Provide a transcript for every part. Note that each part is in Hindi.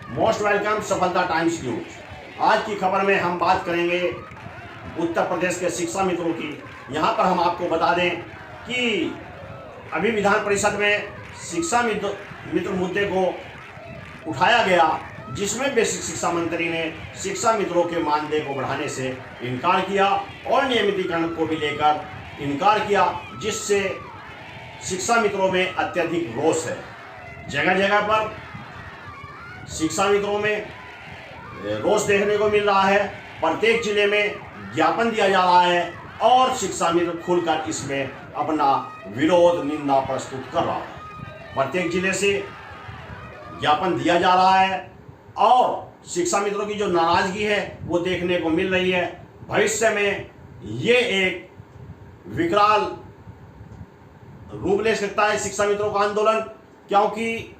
मोस्ट वेलकम सफलता टाइम्स न्यूज। आज की खबर में हम बात करेंगे उत्तर प्रदेश के शिक्षा मित्रों की। यहाँ पर हम आपको बता दें कि अभी विधान परिषद में शिक्षा मित्र मुद्दे को उठाया गया, जिसमें बेसिक शिक्षा मंत्री ने शिक्षा मित्रों के मानदेय को बढ़ाने से इनकार किया और नियमितीकरण को भी लेकर इनकार किया, जिससे शिक्षा मित्रों में अत्यधिक रोष है। जगह जगह पर शिक्षा मित्रों में रोष देखने को मिल रहा है। प्रत्येक जिले में ज्ञापन दिया जा रहा है और शिक्षा मित्र खुलकर इसमें अपना विरोध निंदा प्रस्तुत कर रहा है। प्रत्येक जिले से ज्ञापन दिया जा रहा है और शिक्षा मित्रों की जो नाराजगी है वो देखने को मिल रही है। भविष्य में ये एक विकराल रूप ले सकता है शिक्षा मित्रों का आंदोलन, क्योंकि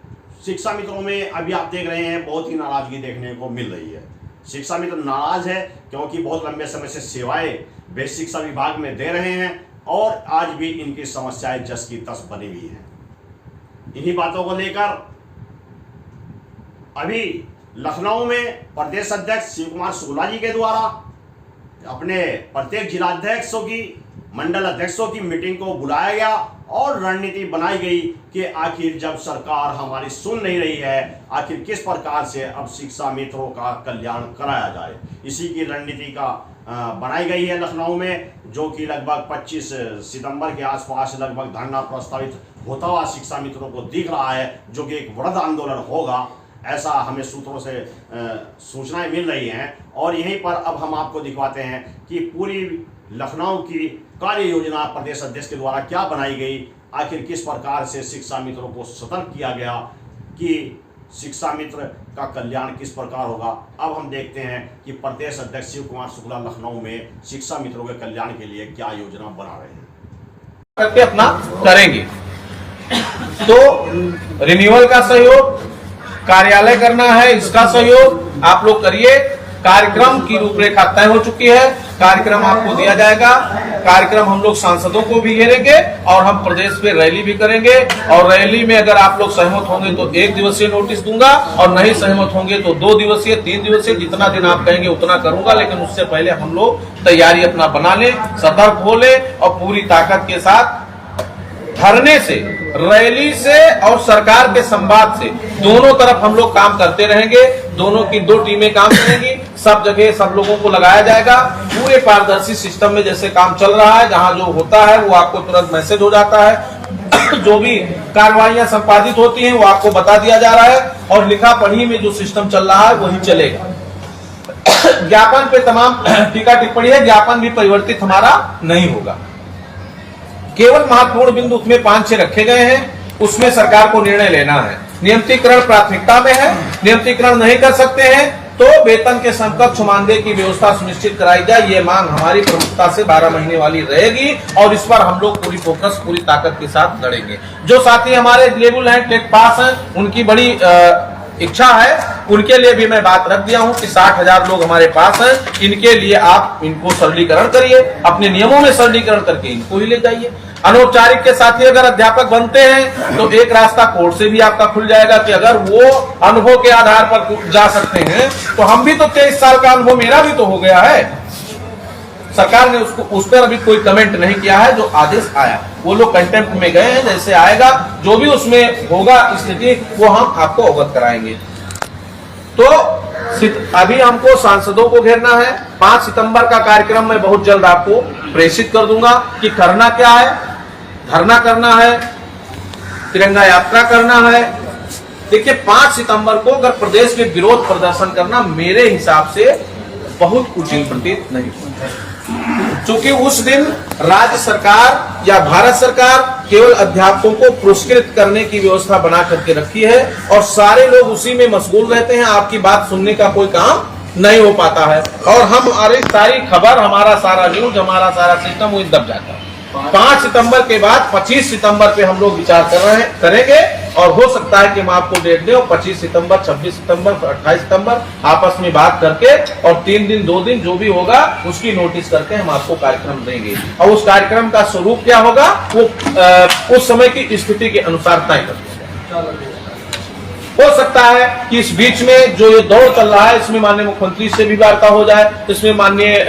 शिक्षा मित्रों में अभी आप देख रहे हैं बहुत ही नाराजगी देखने को मिल रही है। शिक्षा मित्र नाराज है क्योंकि बहुत लंबे समय से सेवाएं बेसिक शिक्षा विभाग में दे रहे हैं और आज भी इनकी समस्याएं जस की तस बनी हुई हैं। इन्हीं बातों को लेकर अभी लखनऊ में प्रदेश अध्यक्ष शिव कुमार शुक्ला जी के द्वारा अपने प्रत्येक जिलाध्यक्षों की, मंडल अध्यक्षों की मीटिंग को बुलाया गया और रणनीति बनाई गई कि आखिर जब सरकार हमारी सुन नहीं रही है, आखिर किस प्रकार से अब शिक्षा मित्रों का कल्याण कराया जाए। इसी की रणनीति का बनाई गई है लखनऊ में, जो कि लगभग 25 सितंबर के आसपास लगभग धरना प्रस्तावित होता हुआ शिक्षा मित्रों को दिख रहा है, जो कि एक वृहद आंदोलन होगा, ऐसा हमें सूत्रों से सूचनाएं मिल रही हैं। और यहीं पर अब हम आपको दिखवाते हैं कि पूरी लखनऊ की कार्य योजना प्रदेश अध्यक्ष के द्वारा क्या बनाई गई, आखिर किस प्रकार से शिक्षा मित्रों को सतर्क किया गया कि शिक्षा मित्र का कल्याण किस प्रकार होगा। अब हम देखते हैं कि प्रदेश अध्यक्ष शिव कुमार शुक्ला लखनऊ में शिक्षा मित्रों के कल्याण के लिए क्या योजना बना रहे हैं, करके अपना करेंगे। तो रिन्यूअल का सहयोग, कार्यालय करना है, इसका सहयोग आप लोग करिए। कार्यक्रम की रूपरेखा तय हो चुकी है, कार्यक्रम आपको दिया जाएगा। कार्यक्रम हम लोग सांसदों को भी घेरेंगे और हम प्रदेश में रैली भी करेंगे। और रैली में अगर आप लोग सहमत होंगे तो 1 दिवसीय नोटिस दूंगा और नहीं सहमत होंगे तो 2 दिवसीय, 3 दिवसीय, जितना दिन आप कहेंगे उतना करूंगा। लेकिन उससे पहले हम लोग तैयारी अपना बना लें, सतर्क हो ले और पूरी ताकत के साथ धरने से, रैली से और सरकार के संवाद से दोनों तरफ हम लोग काम करते रहेंगे। दोनों की 2 टीमें काम करेंगी, सब जगह सब लोगों को लगाया जाएगा। पूरे पारदर्शी सिस्टम में जैसे काम चल रहा है, जहां जो होता है वो आपको तुरंत मैसेज हो जाता है। जो भी कार्रवाइयां संपादित होती हैं वो आपको बता दिया जा रहा है और लिखा पढ़ी में जो सिस्टम चल रहा है वही चलेगा। ज्ञापन पे तमाम टीका टिप्पणी है, ज्ञापन भी परिवर्तित हमारा नहीं होगा। केवल महत्वपूर्ण बिंदु उसमें 5-6 रखे गए हैं, उसमें सरकार को निर्णय लेना है। नियमितीकरण प्राथमिकता में है, नियमितीकरण नहीं कर सकते हैं तो वेतन के समकक्ष मानदेय की व्यवस्था सुनिश्चित कराई जाए। ये मांग हमारी प्रमुखता से 12 महीने वाली रहेगी और इस पर हम लोग पूरी फोकस, पूरी ताकत के साथ लड़ेंगे। जो साथी हमारे एलिजिबल हैं, टेट पास हैं, उनकी बड़ी इच्छा है, उनके लिए भी मैं बात रख दिया हूं कि 60,000 लोग हमारे पास हैं, इनके लिए आप इनको सरलीकरण करिए, अपने नियमों में सरलीकरण करके इनको ही ले जाइए। अनौपचारिक के साथी अगर अध्यापक बनते हैं तो एक रास्ता कोर्ट से भी आपका खुल जाएगा कि अगर वो अनुभव के आधार पर जा सकते हैं तो हम भी तो 23 साल का अनुभव मेरा भी तो हो गया है। सरकार ने उसको उस पर अभी कोई कमेंट नहीं किया है। जो आदेश आया वो लोग कंटेम्प्ट में गए हैं, जैसे आएगा जो भी उसमें होगा स्थिति वो हम आपको अवगत कराएंगे। तो अभी हमको सांसदों को घेरना है। 5 सितंबर का कार्यक्रम मैं बहुत जल्द आपको प्रेषित कर दूंगा कि करना क्या है। धरना करना है, तिरंगा यात्रा करना है। देखिए 5 सितंबर को अगर प्रदेश में विरोध प्रदर्शन करना मेरे हिसाब से बहुत उचित प्रतीत नहीं होता, क्योंकि उस दिन राज्य सरकार या भारत सरकार केवल अध्यापकों को पुरस्कृत करने की व्यवस्था बना करके रखी है और सारे लोग उसी में मशगूल रहते हैं। आपकी बात सुनने का कोई काम नहीं हो पाता है और हमारी सारी खबर, हमारा सारा न्यूज, हमारा सारा सिस्टम वो दब जाता है। 5 सितंबर के बाद 25 सितंबर पे हम लोग विचार करेंगे और हो सकता है कि हम आपको डेट दें और 25 सितंबर, 26 सितंबर, 28 सितंबर आपस में बात करके और 3 दिन 2 दिन जो भी होगा उसकी नोटिस करके हम आपको कार्यक्रम देंगे और उस कार्यक्रम का स्वरूप क्या होगा वो उस समय की स्थिति के अनुसार तय कर देंगे। हो सकता है कि इस बीच में जो ये दौर चल रहा है इसमें माननीय मुख्यमंत्री से भी वार्ता हो जाए, इसमें माननीय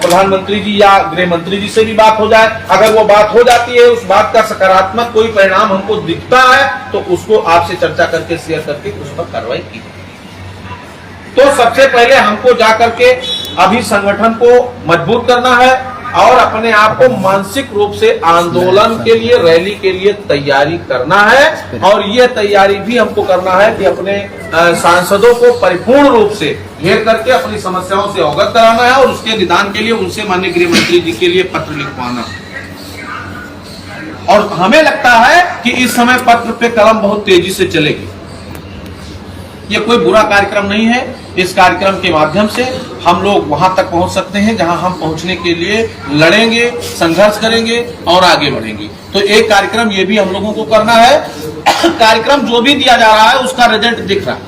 प्रधानमंत्री जी या गृह मंत्री जी से भी बात हो जाए। अगर वो बात हो जाती है, उस बात का सकारात्मक कोई परिणाम हमको दिखता है तो उसको आपसे चर्चा करके शेयर करके उस पर कार्रवाई की। तो सबसे पहले हमको जाकर के अभी संगठन को मजबूत करना है और अपने आप को मानसिक रूप से आंदोलन के लिए, रैली के लिए तैयारी करना है। और ये तैयारी भी हमको करना है कि अपने सांसदों को परिपूर्ण रूप से घेर करके अपनी समस्याओं से अवगत कराना है और उसके निदान के लिए उनसे माननीय गृह मंत्री जी के लिए पत्र लिखवाना। और हमें लगता है कि इस समय पत्र पे कलम बहुत तेजी से चलेगी। ये कोई बुरा कार्यक्रम नहीं है। इस कार्यक्रम के माध्यम से हम लोग वहां तक पहुंच सकते हैं जहां हम पहुंचने के लिए लड़ेंगे, संघर्ष करेंगे और आगे बढ़ेंगे। तो एक कार्यक्रम ये भी हम लोगों को करना है। कार्यक्रम जो भी दिया जा रहा है उसका रिजल्ट दिख रहा है।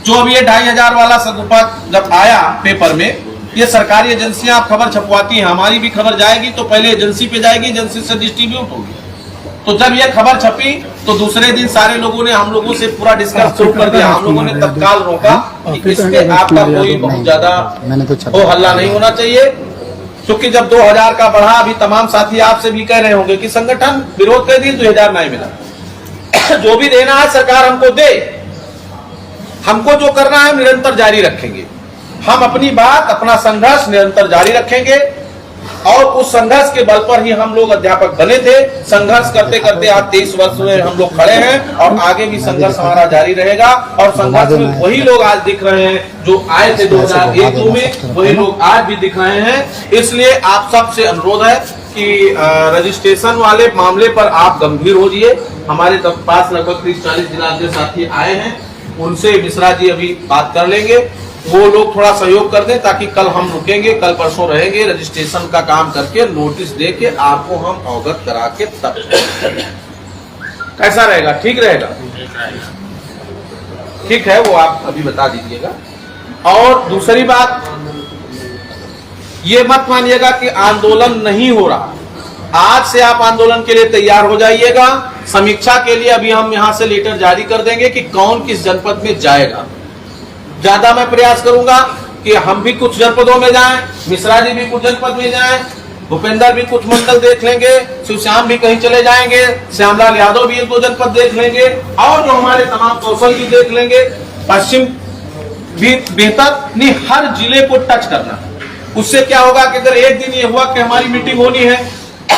जो अभी ये 2500 वाला सगुफा जब आया पेपर में, ये सरकारी एजेंसियां आप खबर छपवाती हैं, हमारी भी खबर जाएगी तो पहले एजेंसी पे जाएगी, एजेंसी से डिस्ट्रीब्यूट होगी। तो जब ये खबर छपी तो दूसरे दिन सारे लोगों ने हम लोगों से पूरा डिस्कस शुरू कर दिया। हम लोगों ने तत्काल रोका कि इसमें आपका कोई बहुत ज्यादा हो हल्ला नहीं होना चाहिए, क्योंकि जब 2000 का बढ़ा, अभी तमाम साथी आपसे भी कह रहे होंगे कि संगठन विरोध कर दी 2000 नहीं मिला। जो भी देना है सरकार हमको दे, हमको जो करना है निरंतर जारी रखेंगे। हम अपनी बात, अपना संघर्ष निरंतर जारी रखेंगे और उस संघर्ष के बल पर ही हम लोग अध्यापक बने थे। संघर्ष करते करते आज 23 वर्ष में हम लोग खड़े हैं और आगे भी संघर्ष हमारा जारी रहेगा। और संघर्ष में वही लोग आज दिख रहे हैं जो आए थे 2001 में, वही लोग आज भी दिख रहे हैं। इसलिए आप सबसे अनुरोध है कि रजिस्ट्रेशन वाले मामले पर आप गंभीर हो जाइए। हमारे पास लगभग 30-40 जिला के साथी आए हैं, उनसे मिश्रा जी अभी बात कर लेंगे। वो लोग थोड़ा सहयोग कर दें ताकि कल हम रुकेंगे, कल परसों रहेंगे, रजिस्ट्रेशन का काम करके नोटिस दे के आपको हम अवगत करा के तब कैसा रहेगा? ठीक रहेगा? ठीक है, वो आप अभी बता दीजिएगा। और दूसरी बात, ये मत मानिएगा कि आंदोलन नहीं हो रहा। आज से आप आंदोलन के लिए तैयार हो जाइएगा। समीक्षा के लिए अभी हम यहां से लेटर जारी कर देंगे कि कौन किस जनपद में जाएगा। ज्यादा मैं प्रयास करूंगा कि हम भी कुछ जनपदों में जाएं, मिश्रा जी भी कुछ जनपद में जाएं, भूपेंद्र भी कुछ मंडल देख लेंगे, शिवश्याम भी कहीं चले जाएंगे, श्यामलाल यादव भी 1-2 जनपद देख लेंगे और जो हमारे तमाम कौशल भी देख लेंगे। पश्चिम भी बेहतर नहीं, हर जिले को टच करना। उससे क्या होगा कि अगर एक दिन ये हुआ कि हमारी मीटिंग होनी है,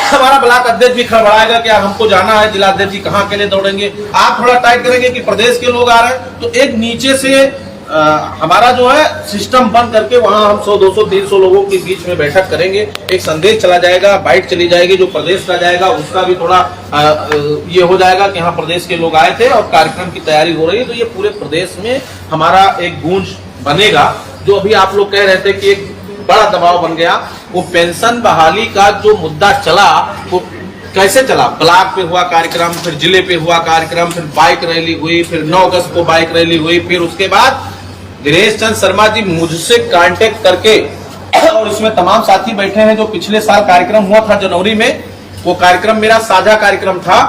हमारा ब्लॉक अध्यक्ष भी खड़बड़ाएगा कि हमको जाना है, जिला अध्यक्ष जी कहाँ के लिए दौड़ेंगे। आप थोड़ा टाइट करेंगे कि प्रदेश के लोग आ रहे हैं, तो एक नीचे से हमारा जो है सिस्टम बंद करके वहां हम 100, 200, 300 लोगों के बीच में बैठक करेंगे। एक संदेश चला जाएगा, बाइट चली जाएगी, जो प्रदेश का जाएगा उसका भी थोड़ा ये हो जाएगा कि हाँ प्रदेश के लोग आए थे और कार्यक्रम की तैयारी हो रही है। तो ये पूरे प्रदेश में हमारा एक गूंज बनेगा। जो अभी आप लोग कह रहे थे कि एक बड़ा दबाव बन गया, वो पेंशन बहाली का जो मुद्दा चला वो कैसे चला। ब्लॉक पे हुआ कार्यक्रम, फिर जिले पे हुआ कार्यक्रम, फिर बाइक रैली हुई, फिर 9 अगस्त को बाइक रैली हुई, फिर उसके बाद दिनेश चंद शर्मा जी मुझसे कांटेक्ट करके, और इसमें तमाम साथी बैठे हैं जो पिछले साल कार्यक्रम हुआ था जनवरी में, वो कार्यक्रम मेरा साझा कार्यक्रम था।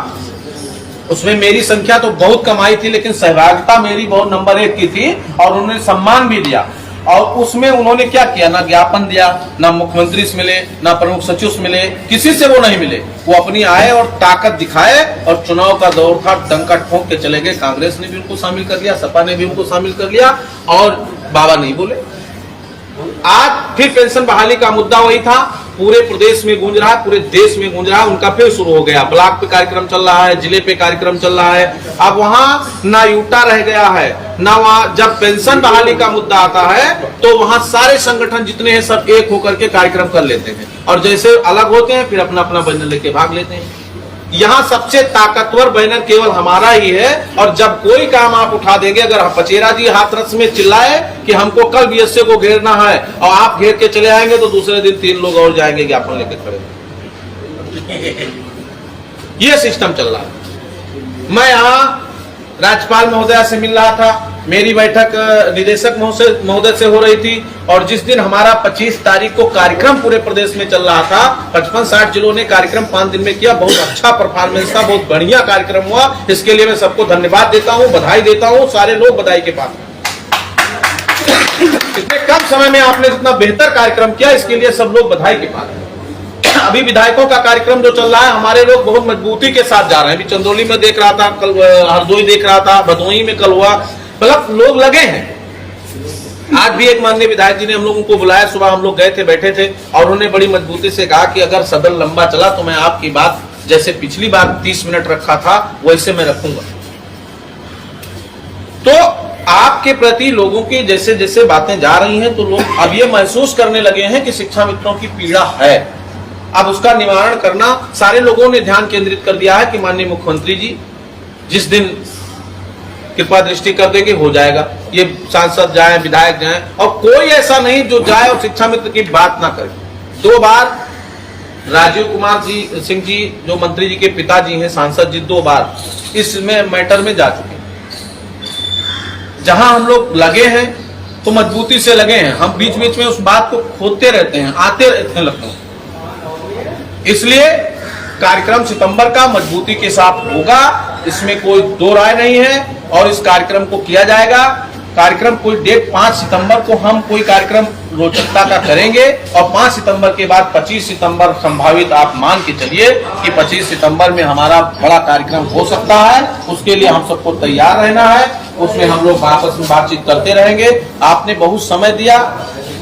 उसमें मेरी संख्या तो बहुत कम आई थी, लेकिन सहभागिता मेरी बहुत नंबर 1 की थी और उन्होंने सम्मान भी दिया। और उसमें उन्होंने क्या किया, ना ज्ञापन दिया, ना मुख्यमंत्री से मिले, ना प्रमुख सचिव से मिले, किसी से वो नहीं मिले। वो अपनी आए और ताकत दिखाए और चुनाव का दौर था, डंका ठोंक के चले गए। कांग्रेस ने भी उनको शामिल कर लिया, सपा ने भी उनको शामिल कर लिया और बाबा नहीं बोले। आज फिर पेंशन बहाली का मुद्दा वही था, पूरे प्रदेश में गूंज रहा है, पूरे देश में गूंज रहा है। उनका फिर शुरू हो गया, ब्लॉक पे कार्यक्रम चल रहा है, जिले पे कार्यक्रम चल रहा है। अब वहां ना यूटा रह गया है ना वहां। जब पेंशन बहाली का मुद्दा आता है तो वहां सारे संगठन जितने हैं सब एक होकर के कार्यक्रम कर लेते हैं और जैसे अलग होते हैं फिर अपना अपना बैनर लेके भाग लेते हैं। यहाँ सबसे ताकतवर बैनर केवल हमारा ही है। और जब कोई काम आप उठा देंगे, अगर पचेरा जी हाथरस में चिल्लाए कि हमको कल बीएसए को घेरना है और आप घेर के चले आएंगे तो दूसरे दिन 3 लोग और जाएंगे ज्ञापन लेके खड़े। ये सिस्टम चल रहा है। मैं यहाँ राज्यपाल महोदया से मिल रहा था, मेरी बैठक निदेशक महोदय से हो रही थी, और जिस दिन हमारा 25 तारीख को कार्यक्रम पूरे प्रदेश में चल रहा था, 55-60 जिलों ने कार्यक्रम 5 दिन में किया। बहुत अच्छा परफॉर्मेंस था, बहुत बढ़िया कार्यक्रम हुआ। इसके लिए मैं सबको धन्यवाद देता हूं, बधाई देता हूं। सारे लोग बधाई के पात्र। इतने कम समय में आपने जितना बेहतर कार्यक्रम किया, इसके लिए सब लोग बधाई के पात्र। अभी विधायकों का कार्यक्रम जो चल रहा है, हमारे लोग बहुत मजबूती के साथ जा रहे हैं। अभी चंदौली में देख रहा था, कल हरदोई देख रहा था, भदोही में कल हुआ, मतलब लोग लगे हैं। आज भी एक माननीय विधायक जी ने हम लोगों को बुलाया, सुबह हम लोग गए थे, बैठे थे, और उन्होंने बड़ी मजबूती से कहा कि अगर सदन लंबा चला तो मैं आपकी बात जैसे पिछली बार 30 मिनट रखा था वैसे मैं रखूंगा। तो आपके प्रति लोगों की जैसे जैसे बातें जा रही हैं, तो लोग अब ये महसूस करने लगे हैं कि शिक्षा मित्रों की पीड़ा है। अब उसका निवारण करना सारे लोगों ने ध्यान केंद्रित कर दिया है कि माननीय मुख्यमंत्री जी जिस दिन कृपा दृष्टि कर देंगे हो जाएगा। ये सांसद जाए, विधायक जाए, और कोई ऐसा नहीं जो जाए और शिक्षा मित्र की बात ना करे। 2 बार राजीव कुमार जी सिंह जी जो मंत्री जी के पिताजी हैं, सांसद जी 2 बार इसमें मैटर में जा चुके हैं। जहां हम लोग लगे हैं तो मजबूती से लगे हैं। हम बीच बीच में उस बात को खोदते रहते हैं, आते रहते हैं लगता है। इसलिए कार्यक्रम सितंबर का मजबूती के साथ होगा, इसमें कोई 2 राय नहीं है, और इस कार्यक्रम को किया जाएगा। कार्यक्रम कोई डेट 5 सितंबर को हम कोई कार्यक्रम रोचकता का करेंगे, और 5 सितंबर के बाद 25 सितंबर संभावित आप मान के चलिए कि 25 सितंबर में हमारा बड़ा कार्यक्रम हो सकता है। उसके लिए हम सबको तैयार रहना है। उसमें हम लोग आपस में बातचीत करते रहेंगे। आपने बहुत समय दिया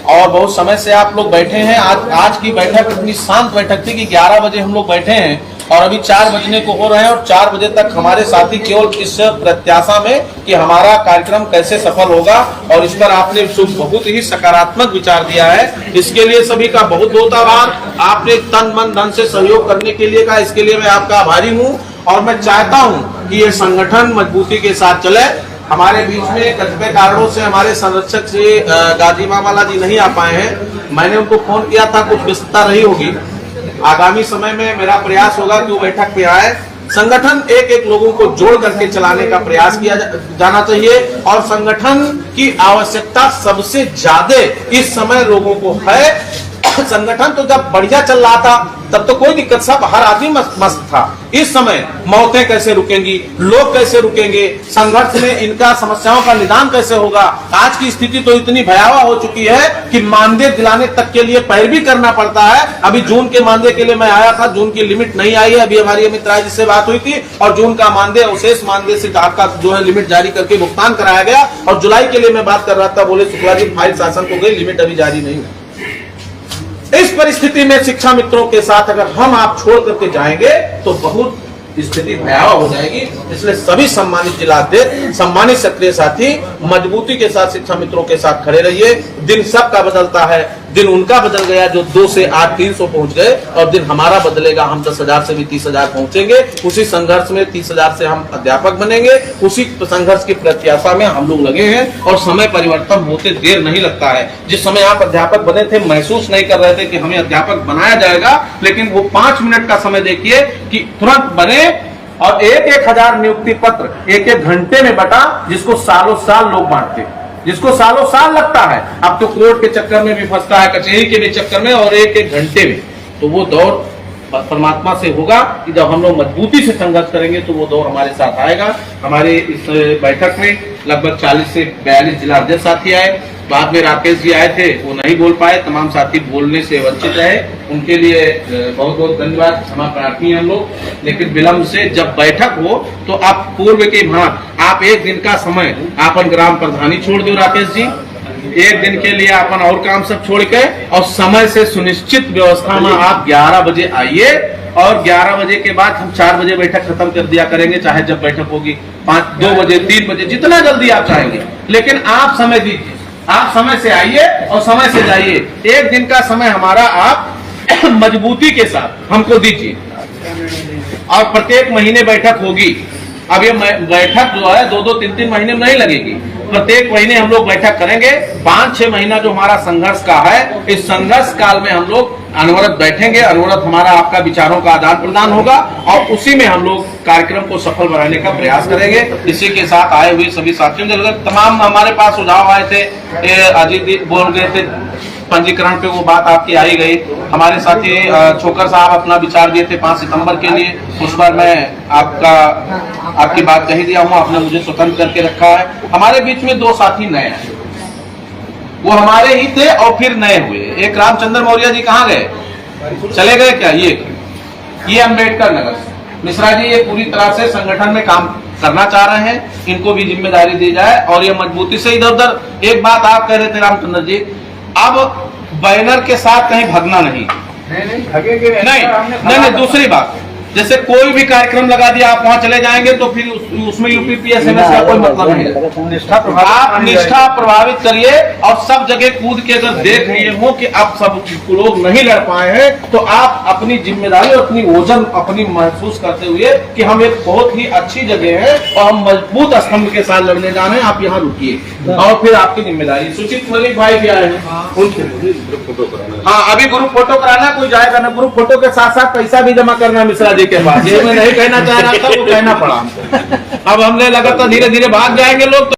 और बहुत समय से आप लोग बैठे हैं। आज की बैठक इतनी शांत बैठक थी कि 11 बजे हम लोग बैठे हैं और अभी 4 बजने को हो रहे हैं, और 4 बजे तक हमारे साथी केवल इस प्रत्याशा में कि हमारा कार्यक्रम कैसे सफल होगा, और इस पर आपने बहुत ही सकारात्मक विचार दिया है। इसके लिए सभी का बहुत बहुत आभार। आपने तन मन धन से सहयोग करने के लिए कहा, इसके लिए मैं आपका आभारी हूँ। और मैं चाहता हूँ कि ये संगठन मजबूती के साथ चले। हमारे बीच में कतिपय कारणों से हमारे संरक्षक श्री गाजी मामाला जी नहीं आ पाए हैं। मैंने उनको फोन किया था, कुछ व्यस्तता रही होगी। आगामी समय में मेरा प्रयास होगा कि वो बैठक पे आए। संगठन एक एक लोगों को जोड़ करके चलाने का प्रयास किया जाना चाहिए, और संगठन की आवश्यकता सबसे ज्यादा इस समय लोगों को है। संगठन तो जब बढ़िया चल रहा था तब तो कोई दिक्कत, सब हर आदमी मस्त था। इस समय मौतें कैसे रुकेंगी, लोग कैसे रुकेंगे, संघर्ष में इनका समस्याओं का निदान कैसे होगा। आज की स्थिति तो इतनी भयावह हो चुकी है कि मानदेय दिलाने तक के लिए पैरवी करना पड़ता है। अभी जून के मानदेय के लिए मैं आया था, जून की लिमिट नहीं आई है। अभी हमारी अमित राय जी से बात हुई थी, और जून का मानदेय और शेष मानदेय से आपका जो है लिमिट जारी करके भुगतान कराया गया। और जुलाई के लिए मैं बात कर रहा था, बोले शुक्ला जी फाइल शासन को गई, लिमिट अभी जारी नहीं है। इस परिस्थिति में शिक्षा मित्रों के साथ अगर हम आप छोड़ करके जाएंगे तो बहुत स्थिति भयावह हो जाएगी। इसलिए सभी सम्मानित जिलाध्यक्ष, सम्मानित सक्रिय साथी मजबूती के साथ शिक्षा मित्रों के साथ खड़े रहिए। दिन सबका बदलता है, दिन उनका बदल गया जो 2 से 8 300 पहुंच गए, और दिन हमारा बदलेगा, हम 10,000 से भी 30,000 पहुंचेंगे। उसी संघर्ष में 30,000 से हम अध्यापक बनेंगे। उसी संघर्ष की प्रत्याशा में हम लोग लगे हैं, और समय परिवर्तन होते देर नहीं लगता है। जिस समय आप अध्यापक बने थे, महसूस नहीं कर रहे थे कि हमें अध्यापक बनाया जाएगा, लेकिन वो 5 मिनट का समय देखिए कि तुरंत बने, और 1,000 नियुक्ति पत्र 1 घंटे में बटा, जिसको सालों साल लोग बांटते, जिसको सालों साल लगता है। अब तो कोर्ट के चक्कर में भी फंसता है, कचहरी के भी चक्कर में, और 1 घंटे में। तो वो दौर परमात्मा से होगा कि जब हम लोग मजबूती से संघर्ष करेंगे तो वो दौर हमारे साथ आएगा। हमारे इस बैठक में लगभग 40 से 42 जिला अध्यक्ष साथी आए। बाद में राकेश जी आए थे, वो नहीं बोल पाए, तमाम साथी बोलने से वंचित रहे। उनके लिए बहुत बहुत धन्यवाद, क्षमा प्रार्थी हैं हम लोग। लेकिन विलंब से जब बैठक हो तो आप पूर्व के भांति आप 1 दिन का समय आपन ग्राम प्रधानी छोड़ दो राकेश जी, 1 दिन के लिए अपन और काम सब छोड़ के, और समय से सुनिश्चित व्यवस्था में आप 11 बजे आइए, और 11 बजे के बाद हम 4 बजे बैठक खत्म कर दिया करेंगे। चाहे जब बैठक होगी 2 बजे 3 बजे, जितना जल्दी आप चाहेंगे, लेकिन आप समय दीजिए। आप समय से आइए और समय से जाइए। 1 दिन का समय हमारा आप मजबूती के साथ हमको दीजिए, और प्रत्येक महीने बैठक होगी। अब ये बैठक जो है 2-3 महीने में नहीं लगेगी, प्रत्येक महीने हम लोग बैठक करेंगे। 5-6 महीना जो हमारा संघर्ष का है, इस संघर्ष काल में हम लोग अनवरत बैठेंगे, अनवरत हमारा आपका विचारों का आदान प्रदान होगा और उसी में हम लोग कार्यक्रम को सफल बनाने का प्रयास करेंगे। इसी के साथ आए हुए सभी साथियों, तमाम हमारे पास सुझाव आए थे, अजीत बोल गए थे पंजीकरण पे, वो बात आपकी आई गई। हमारे साथी छोकर साहब अपना विचार दिए थे 5 सितंबर के लिए, उस पर मैं आपकी बात कही दिया हूँ, आपने मुझे स्वतंत्र करके रखा है। हमारे बीच में 2 साथी नए हैं, वो हमारे ही थे और फिर नए हुए। एक रामचंद्र मौर्य जी कहाँ गए, चले गए क्या? ये अम्बेडकर नगर मिश्रा जी, ये पूरी तरह से संगठन में काम करना चाह रहे हैं, इनको भी जिम्मेदारी दी जाए और ये मजबूती से इधर उधर। एक बात आप कह रहे थे रामचंद्र जी, अब बैनर के साथ कहीं भगना नहीं, नहीं, दूसरी बात, जैसे कोई भी कार्यक्रम लगा दिया आप वहां चले जाएंगे तो फिर उसमें यूपीपीएसएमएस का कोई मतलब नहीं है। आप निष्ठा प्रभावित करिए और सब जगह कूद के अगर देख लिए हो कि आप सब लोग नहीं लड़ पाए हैं तो आप अपनी जिम्मेदारी और अपनी ओजन अपनी महसूस करते हुए कि हम एक बहुत ही अच्छी जगह है और हम मजबूत स्तंभ के साथ लड़ने जा रहे हैं, आप यहाँ रुकिए और फिर आपकी जिम्मेदारी। सुचित मलिक भाई भी आए हैं, हाँ अभी ग्रुप फोटो कराना, कोई जाएगा ना, ग्रुप फोटो के साथ साथ पैसा भी जमा करना मिश्रा जी के पास। ये मैं नहीं कहना चाह रहा था, वो कहना पड़ा। अब हमने लगा था धीरे धीरे भाग जाएंगे लोग तो